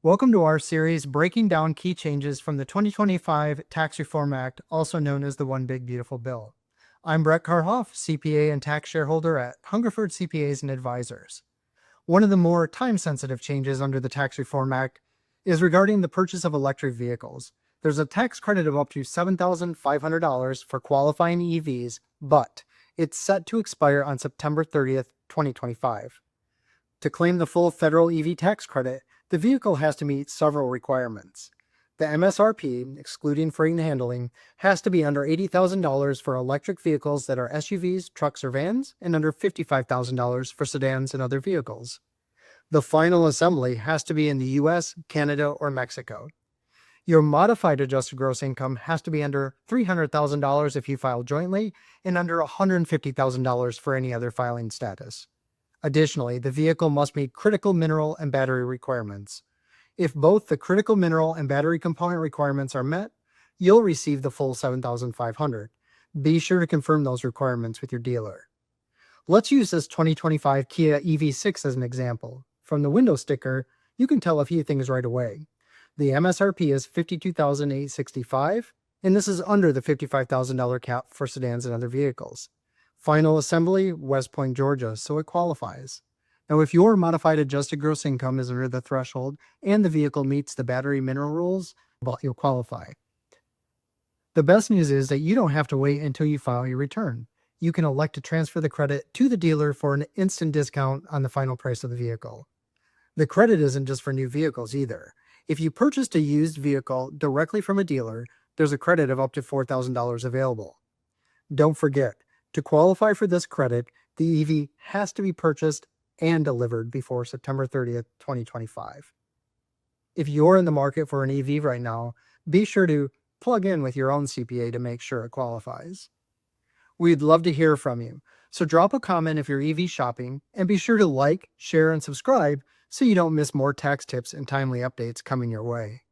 Welcome to our series breaking down key changes from the 2025 Tax Reform Act, also known as the One Big Beautiful Bill. I'm Brett Karhoff, CPA and Tax Shareholder at Hungerford CPAs and Advisors. One of the more time-sensitive changes under the Tax Reform Act is regarding the purchase of electric vehicles. There's a tax credit of up to $7,500 for qualifying EVs, but it's set to expire on September 30th, 2025. To claim the full federal EV tax credit, the vehicle has to meet several requirements. The MSRP, excluding freight and handling, has to be under $80,000 for electric vehicles that are SUVs, trucks, or vans, and under $55,000 for sedans and other vehicles. The final assembly has to be in the US, Canada, or Mexico. Your modified adjusted gross income has to be under $300,000 if you file jointly, and under $150,000 for any other filing status. Additionally, the vehicle must meet critical mineral and battery requirements. If both the critical mineral and battery component requirements are met, you'll receive the full $7,500. Be sure to confirm those requirements with your dealer. Let's use this 2025 Kia EV6 as an example. From the window sticker, you can tell a few things right away. The MSRP is $52,865, and this is under the $55,000 cap for sedans and other vehicles. Final assembly, West Point, Georgia, so it qualifies. Now, if your modified adjusted gross income is under the threshold and the vehicle meets the battery mineral rules, well, you'll qualify. The best news is that you don't have to wait until you file your return. You can elect to transfer the credit to the dealer for an instant discount on the final price of the vehicle. The credit isn't just for new vehicles either. If you purchased a used vehicle directly from a dealer, there's a credit of up to $4,000 available. Don't forget, to qualify for this credit, the EV has to be purchased and delivered before September 30th, 2025. If you're in the market for an EV right now, be sure to plug in with your own CPA to make sure it qualifies. We'd love to hear from you, so drop a comment if you're EV shopping, and be sure to like, share, and subscribe so you don't miss more tax tips and timely updates coming your way.